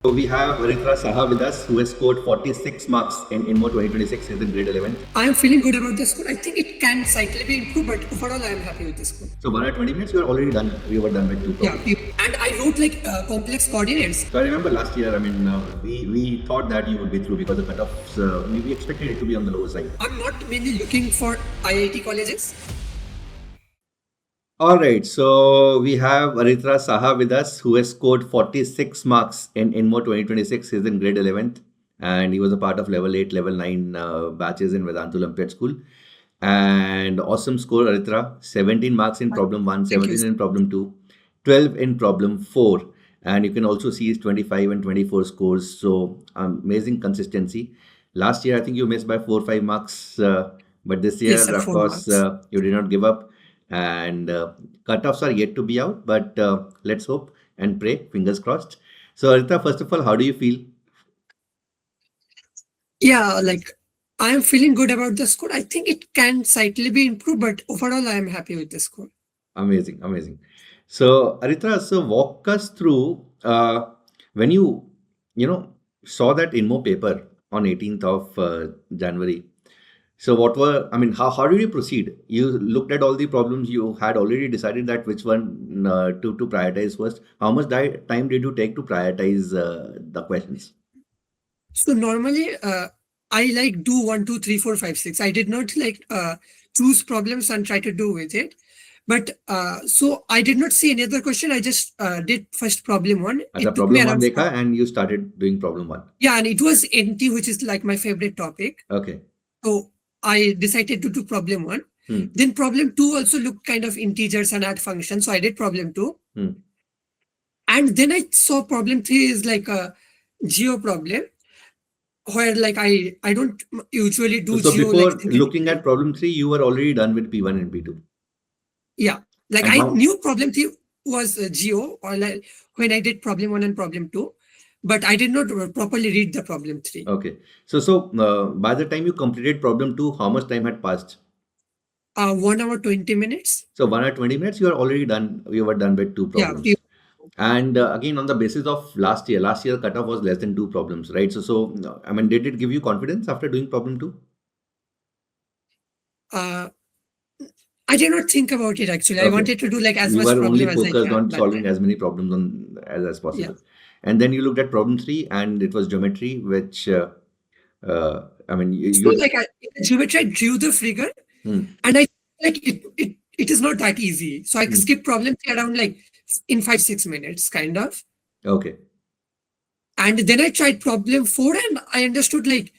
So we have SAHA with us, who has scored 46 marks in INMO 2026. He's in grade 11. I am feeling good about this score. I think it can slightly be improved, but overall I am happy with this score. So 1 hour 20 minutes, you are already done. We were done with 2 problems. Yeah, and I wrote like complex coordinates. So I remember last year, we thought that you would be through because the cutoffs, we expected it to be on the lower side. I'm not mainly looking for IIT colleges. Alright, so we have SAHA with us, who has scored 46 marks in INMO 2026. He's in grade 11th, and he was a part of level 8, level 9 batches in Vedantu Olympiad School. And awesome score, AIRTRA. 17 marks in problem 1, 17 in problem 2, 12 in problem 4. And you can also see his 25 and 24 scores. So amazing consistency. Last year, I think you missed by 4-5 marks. But this year, Yes, sir, of 4 course, marks. you did not give up. And cutoffs are yet to be out. But let's hope and pray. Fingers crossed. So, AIRTRA, first of all, how do you feel? Yeah, like I am feeling good about the score. I think it can slightly be improved, but overall I am happy with the score. Amazing, amazing. So, AIRTRA, so walk us through when you saw that INMO paper on 18th of January. So, how did you proceed? You looked at all the problems. You had already decided that which one to prioritize first. How much time did you take to prioritize the questions? So normally I like do 1, 2, 3, 4, 5, 6. I did not like choose problems and try to do with it. But so I did not see any other question. I just did first problem 1. The It took me problem one around dekha and you started doing problem 1. Yeah, and it was NT, which is like my favorite topic. Okay. So I decided to do problem 1. Then problem 2 also looked kind of integers and add functions. So I did problem 2. And then I saw problem 3 is like a geo problem, where like I don't usually do So geo. before Like looking at problem 3, you were already done with P1 and P2. Yeah, like And I how? knew problem 3 was geo, or like when I did problem 1 and problem 2, but I did not properly read the problem 3. Okay. So by the time you completed problem 2, how much time had passed? 1 hour 20 minutes. So 1 hour 20 minutes, you are already done. You were done with 2 problems. Yeah. And again, on the basis of last year cutoff was less than 2 problems, right? So did it give you confidence after doing problem 2? I did not think about it actually. Okay. I wanted to do like as much problem only as I focused can. on solving as many problems as possible. Yeah. And then you looked at problem 3, and it was geometry, which so like geometry, I drew the figure, and I like it is not that easy. So I skipped problem 3 around like in 5-6 minutes, kind of. Okay. And then I tried problem 4, and I understood like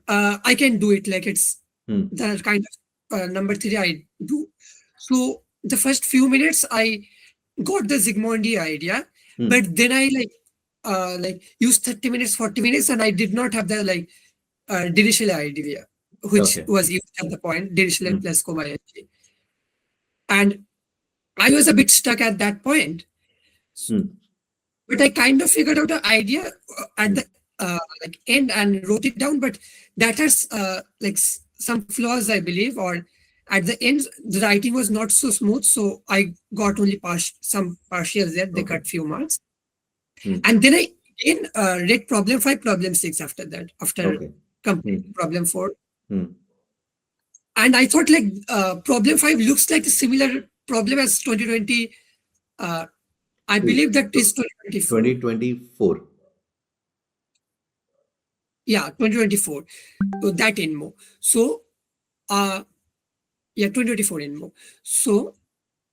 I can do it. Like it's the kind of number 3 I do. So the first few minutes I got the Zygmundi idea, but then I like used 30 minutes, 40 minutes, and I did not have the like Dirichlet idea, which was used at the point, Dirichlet plus Kobayashi. And I was a bit stuck at that point. But I kind of figured out the idea at the like end and wrote it down, but that has like some flaws, I believe, or at the end the writing was not so smooth, so I got only some partials there. They cut few marks. And then I again read problem 5, problem 6 after that, after completing problem 4. And I thought like problem 5 looks like a similar problem as 2020. I believe that is 2024. 2024. Yeah, 2024. So that INMO. So, yeah, 2024 INMO. So,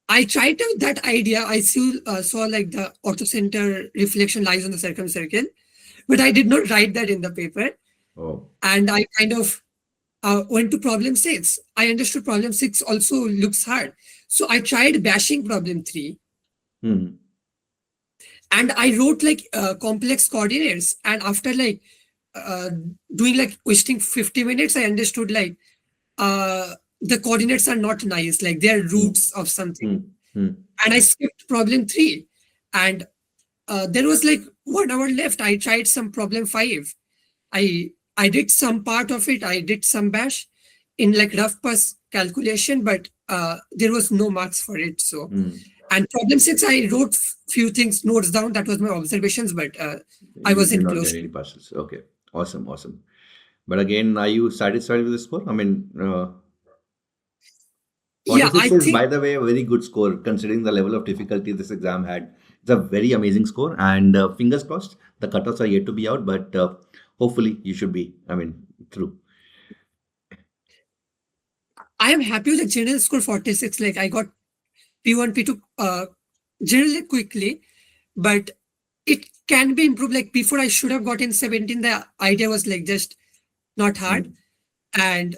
I tried that idea. I saw like the orthocenter reflection lies on the circumcircle, but I did not write that in the paper. And I kind of went to problem 6. I understood problem 6 also looks hard. So I tried bashing problem 3. And I wrote like complex coordinates. And after like doing like wasting 50 minutes, I understood like the coordinates are not nice, like they're roots of something. And I skipped problem 3, and there was like 1 hour left. I tried some problem 5. I did some part of it. I did some bash in like rough pass calculation, but there was no marks for it. So And problem 6, I wrote few things, notes down. That was my observations, but I You did wasn't not close. get any partials. Okay, awesome, awesome. But again, are you satisfied with the score? I mean, Yeah, I 46 is, think by the way, a very good score considering the level of difficulty this exam had. It's a very amazing score, and fingers crossed, the cutoffs are yet to be out, but hopefully you should be, I mean, through. I am happy with the general score 46. Like I got P1, P2 generally quickly, but it can be improved. Like before, I should have gotten 17. The idea was like just not hard. And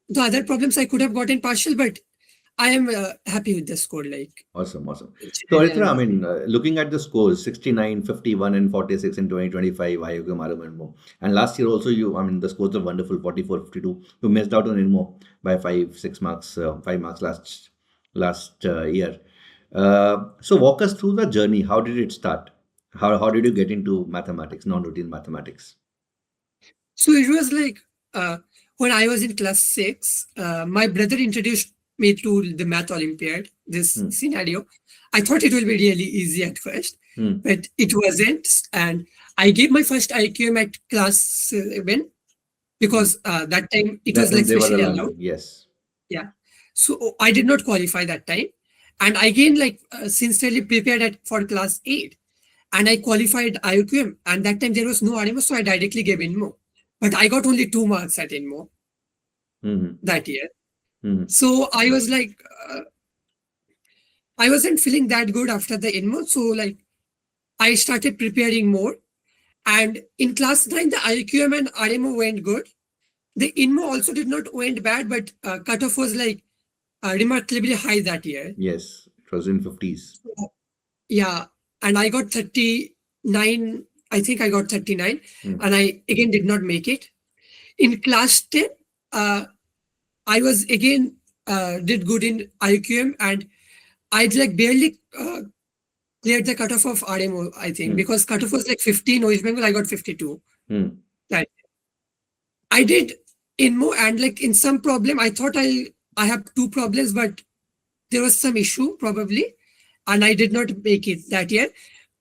the other problems I could have gotten partial, but I am happy with the score. Like Awesome, awesome. So, generally, Aritra, I'm I happy. mean, looking at the scores 69, 51, and 46 in 2025, IOQM, RMO, INMO. And last year also, I mean, the scores are wonderful 44, 52. You missed out on INMO by 5 marks, 5 marks last year. So, walk us through the journey. How did it start? How did you get into mathematics, non-routine mathematics? So it was like when I was in class 6, my brother introduced me to the math Olympiad, this Hmm. scenario. I thought it will be really easy at first, Hmm. but it wasn't. And I gave my first IQM at class 7 Hmm. because that time it That was like time they were specially allowed. allowing, yes. Yeah. So I did not qualify that time. And I again like sincerely prepared for class 8. And I qualified IOQM. And that time there was no RMO, so I directly gave INMO. But I got only 2 marks at INMO Hmm. that year. Hmm. So I was like, I wasn't feeling that good after the INMO. So like I started preparing more. And in class 9, the IOQM and RMO went good. The INMO also did not went bad, but cutoff was like remarkably high that year. Yes, it was in 50s. So, yeah, and I got 39. I think I got 39, Hmm. and I again did not make it. In class 10, I was again did good in IQM, and I like barely cleared the cutoff of RMO, I think, Hmm. because cutoff was like 15, West Bengal, I got 52. Hmm. Right. I did INMO, and like in some problem, I thought I have two problems, but there was some issue probably, and I did not make it that year.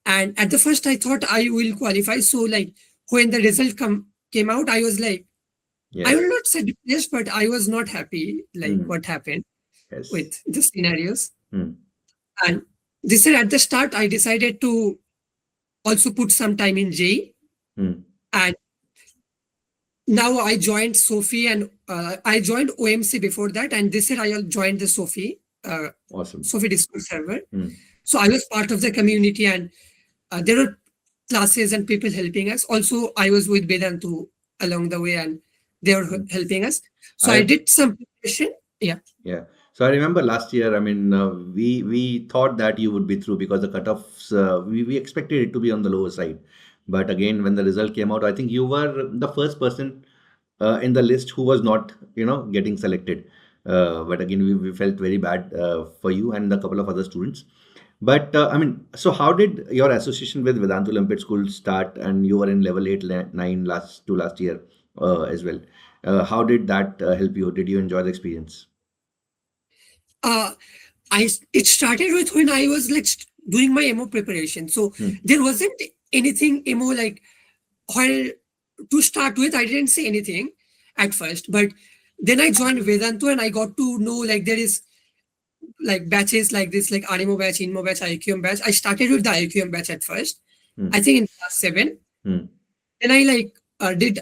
And at the first, I thought I will qualify. So like when the result came out, I was like, I will Yes. not say depressed, but I was not happy like Hmm. what happened Yes. with the scenarios. Hmm. And this year at the start, I decided to also put some time in JEE. Hmm. And now I joined Sophie, and I joined OMC before that. And this year I joined the Sophie, Awesome. Sophie Discord server. Hmm. So I was part of the community, and there were classes and people helping us. Also, I was with Vedantu along the way, and they were Hmm. helping us. So I I did some preparation. Yeah. Yeah. So I remember last year, I mean, we thought that you would be through because the cutoffs, we expected it to be on the lower side. But again, when the result came out, I think you were the first person in the list who was not, getting selected. But again, we felt very bad for you and a couple of other students. But I mean, so how did your association with Vedantu Olympiad School start? And you were in level 8, 9 last year as well. How did that help you? Did you enjoy the experience? Uh, it started with when I was like doing my MO preparation. So Hmm. there wasn't anything MO like while to start with. I didn't say anything at first, but then I joined Vedantu and I got to know like there is like batches like this, like RMO batch, INMO batch, IQM batch. I started with the IQM batch at first. Hmm. I think in class 7. Hmm. Then I like did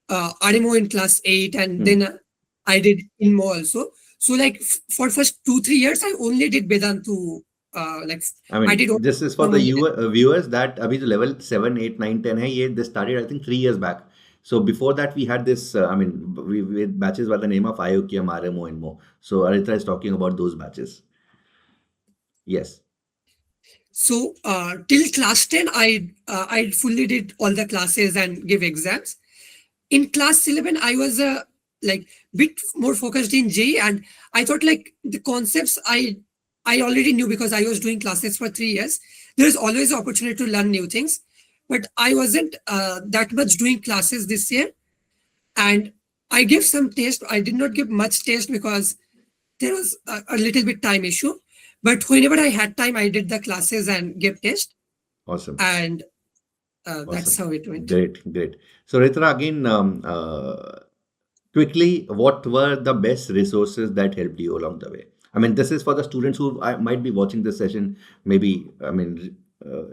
RMO in class 8, and Hmm. then I did INMO also. So like for first 2-3 years, I only did Vedantu. Like I I did mean, only this is for the only viewers that abhi to level 7, 8, 9, 10 hai, this started, I think, 3 years back. So before that, we had this, I mean, we had batches by the name of IOQM, RMO, and MO. So Aritra is talking about those batches. Yes. So till class 10, I fully did all the classes and give exams. In class 11, I was like bit more focused in JEE, and I thought like the concepts I already knew because I was doing classes for 3 years. There is always an opportunity to learn new things, but I wasn't that much doing classes this year, and I gave some test. I did not give much test because there was a little bit time issue. But whenever I had time, I did the classes and gave test, Awesome. and that's Awesome. how it went. Great. So, Ritra, again, quickly, what were the best resources that helped you along the way? I mean, this is for the students who might be watching this session, maybe, I mean,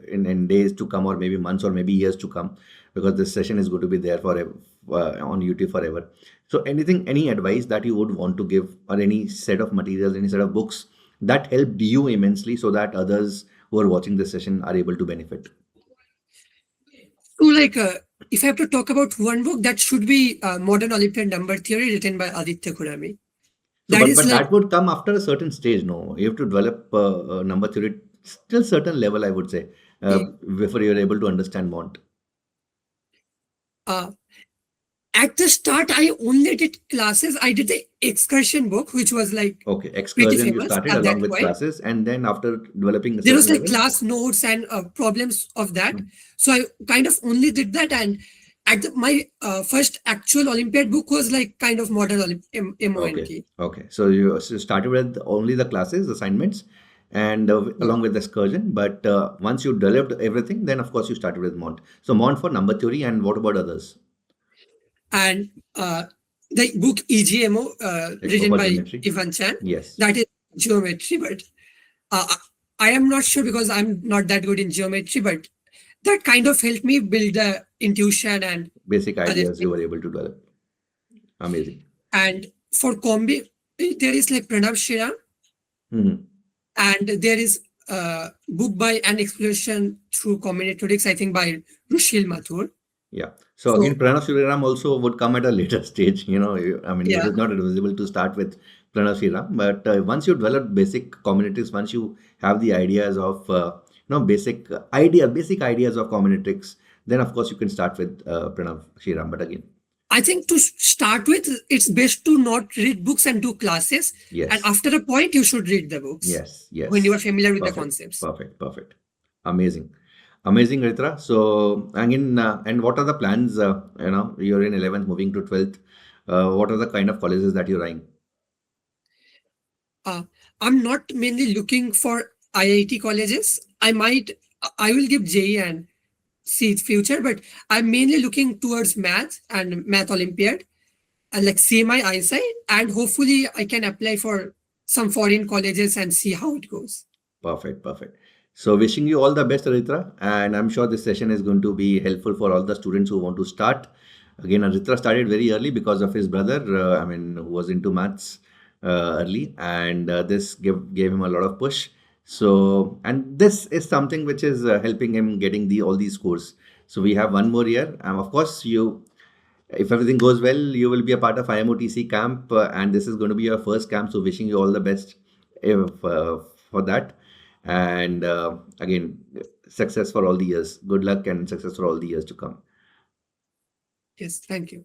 in days to come, or maybe months, or maybe years to come, because this session is going to be there forever, on YouTube forever. So, any advice that you would want to give, or any set of materials, any set of books that helped you immensely, so that others who are watching this session are able to benefit? So, like, if I have to talk about one book, that should be Modern Olympiad Number Theory, written by Aditya Khurami. So, That is but like, that would come after a certain stage, no? You have to develop number theory still certain level, I would say, before you're able to understand Mont. At the start, I only did classes. I did the excursion book, which was like Okay, pretty excursion you famous started at along that with point. classes, and then after developing a There was certain like level. class notes and problems of that. So I kind of only did that. And my first actual Olympiad book was like kind of modern MONT. Okay. So you started with only the classes, assignments, and along with the excursion. But once you developed everything, then of course you started with Mont. So Mont for number theory, and what about others? And the book EGMO, written For by geometry. Ivan Chan, Yes. that is geometry, but I am not sure because I'm not that good in geometry, but that kind of helped me build the intuition and Basic other ideas you things. were able to develop. Amazing. And for combi, there is like Pranav Shriram, and there is a book by An Exploration Through Combinatorics, I think by Rushil Mathur. Yeah. So again, Pranav Shriram also would come at a later stage. I mean, it Yeah. is not advisable to start with Pranav Shriram, but once you develop basic combinatorics, once you have the ideas of basic ideas of combinatorics, then of course you can start with Pranav Shriram. But again, I think to start with, it's best to not read books and do classes. yes, And after a point, you should read the books yes, when you are familiar with the perfect, concepts. perfect, amazing. Amazing, Ritra. So, again, and what are the plans? You're in 11th, moving to 12th. What are the kind of colleges that you're eyeing? I'm not mainly looking for IIT colleges. I will give JEE and see its future, but I'm mainly looking towards math and math Olympiad, and like CMI eyesight, and hopefully I can apply for some foreign colleges and see how it goes. Perfect. So wishing you all the best, Aritra, and I'm sure this session is going to be helpful for all the students who want to start. Again, Aritra started very early because of his brother, who was into maths early, and this gave him a lot of push. So, and this is something which is helping him getting all these scores. So we have one more year, and of course if everything goes well, you will be a part of IMOTC camp, and this is going to be your first camp. So wishing you all the best for that. And again, success for all the years. Good luck and success for all the years to come. Yes, thank you.